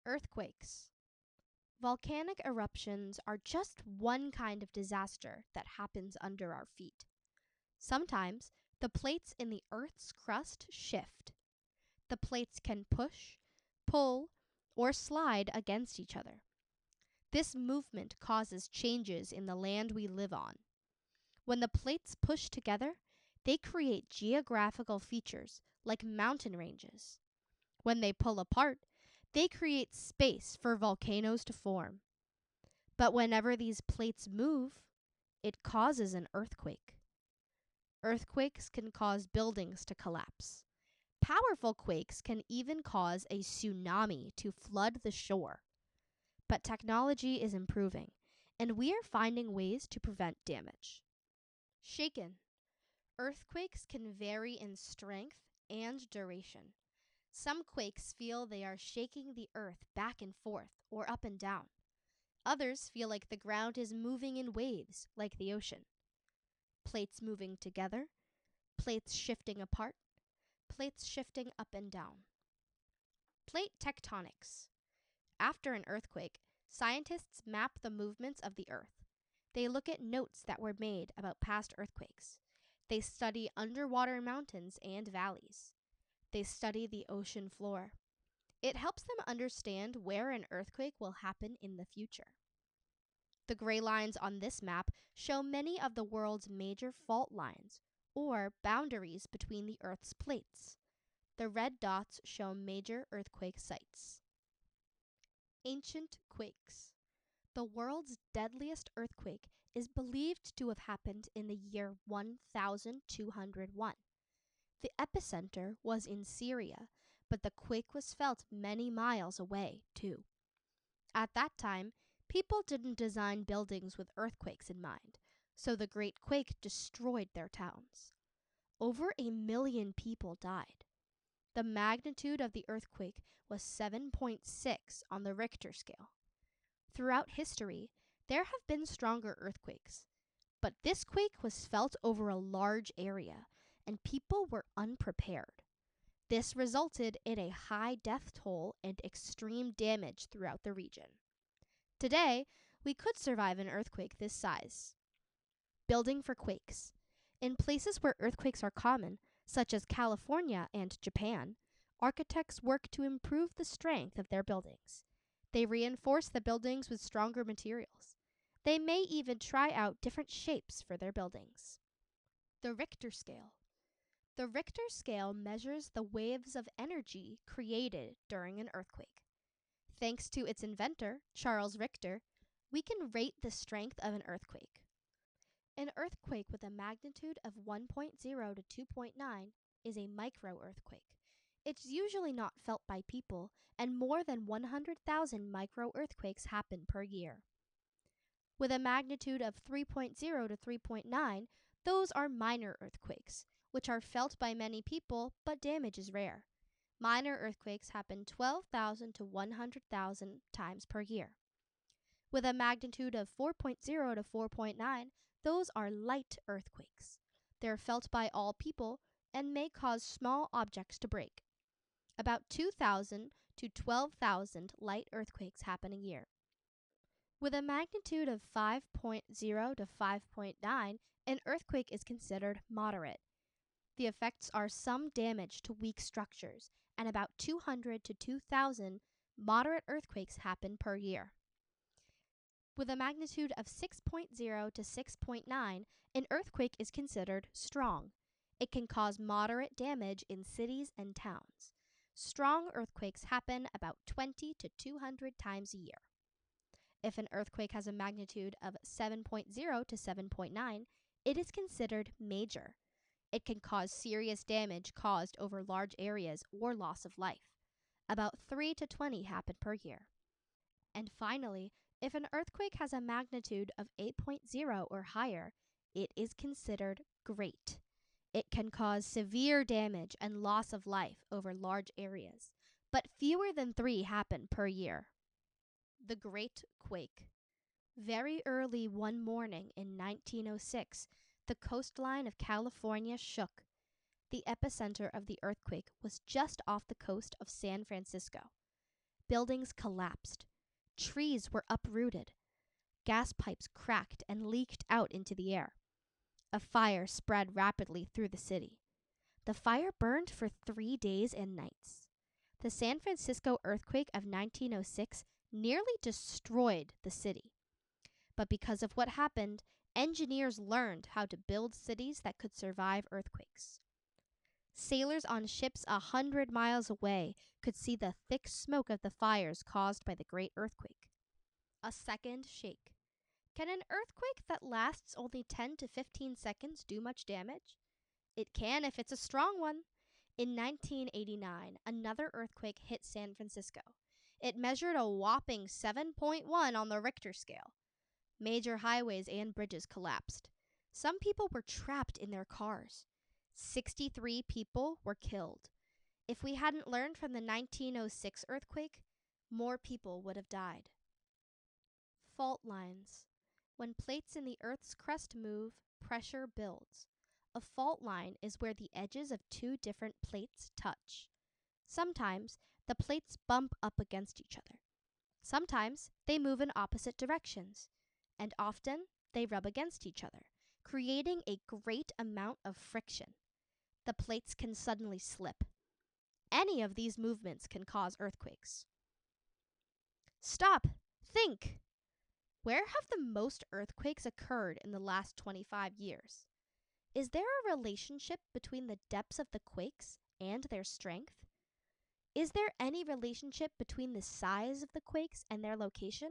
Earthquakes. Volcanic eruptions are just one kind of disaster that happens under our feet. Sometimes the plates in the Earth's crust shift. The plates can push, pull, or slide against each other. This movement causes changes in the land we live on. When the plates push together, they create geographical features like mountain ranges. When they pull apart, they create space for volcanoes to form. But whenever these plates move, it causes an earthquake. Earthquakes can cause buildings to collapse. Powerful quakes can even cause a tsunami to flood the shore. But technology is improving, and we are finding ways to prevent damage. Shaken. Earthquakes can vary in strength and duration. Some quakes feel they are shaking the earth back and forth or up and down. Others feel like the ground is moving in waves, like the ocean. Plates moving together, plates shifting apart, plates shifting up and down. Plate tectonics. After an earthquake, scientists map the movements of the earth. They look at notes that were made about past earthquakes. They study underwater mountains and valleys. They study the ocean floor. It helps them understand where an earthquake will happen in the future. The gray lines on this map show many of the world's major fault lines, or boundaries between the Earth's plates. The red dots show major earthquake sites. Ancient quakes. The world's deadliest earthquake is believed to have happened in the year 1201. The epicenter was in Syria, but the quake was felt many miles away, too. At that time, people didn't design buildings with earthquakes in mind, so the Great Quake destroyed their towns. Over 1 million people died. The magnitude of the earthquake was 7.6 on the Richter scale. Throughout history, there have been stronger earthquakes, but this quake was felt over a large area, and people were unprepared. This resulted in a high death toll and extreme damage throughout the region. Today, we could survive an earthquake this size. Building for quakes. In places where earthquakes are common, such as California and Japan, architects work to improve the strength of their buildings. They reinforce the buildings with stronger materials. They may even try out different shapes for their buildings. The Richter scale. The Richter scale measures the waves of energy created during an earthquake. Thanks to its inventor, Charles Richter, we can rate the strength of an earthquake. An earthquake with a magnitude of 1.0 to 2.9 is a micro-earthquake. It's usually not felt by people, and more than 100,000 micro-earthquakes happen per year. With a magnitude of 3.0 to 3.9, those are minor earthquakes, which are felt by many people, but damage is rare. Minor earthquakes happen 12,000 to 100,000 times per year. With a magnitude of 4.0 to 4.9, those are light earthquakes. They're felt by all people and may cause small objects to break. About 2,000 to 12,000 light earthquakes happen a year. With a magnitude of 5.0 to 5.9, an earthquake is considered moderate. The effects are some damage to weak structures, and about 200 to 2,000 moderate earthquakes happen per year. With a magnitude of 6.0 to 6.9, an earthquake is considered strong. It can cause moderate damage in cities and towns. Strong earthquakes happen about 20 to 200 times a year. If an earthquake has a magnitude of 7.0 to 7.9, it is considered major. It can cause serious damage caused over large areas or loss of life. About 3 to 20 happen per year. And finally, if an earthquake has a magnitude of 8.0 or higher, it is considered great. It can cause severe damage and loss of life over large areas, but fewer than 3 happen per year. The Great Quake. Very early one morning in 1906, the coastline of California shook. The epicenter of the earthquake was just off the coast of San Francisco. Buildings collapsed. Trees were uprooted. Gas pipes cracked and leaked out into the air. A fire spread rapidly through the city. The fire burned for 3 days and nights. The San Francisco earthquake of 1906 nearly destroyed the city. But because of what happened, engineers learned how to build cities that could survive earthquakes. Sailors on ships 100 miles away could see the thick smoke of the fires caused by the Great Earthquake. A second shake. Can an earthquake that lasts only 10 to 15 seconds do much damage? It can if it's a strong one. In 1989, another earthquake hit San Francisco. It measured a whopping 7.1 on the Richter scale. Major highways and bridges collapsed. Some people were trapped in their cars. 63 people were killed. If we hadn't learned from the 1906 earthquake, more people would have died. Fault lines. When plates in the Earth's crust move, pressure builds. A fault line is where the edges of two different plates touch. Sometimes the plates bump up against each other. Sometimes they move in opposite directions. And often they rub against each other, creating a great amount of friction. The plates can suddenly slip. Any of these movements can cause earthquakes. Stop! Think! Where have the most earthquakes occurred in the last 25 years? Is there a relationship between the depths of the quakes and their strength? Is there any relationship between the size of the quakes and their location?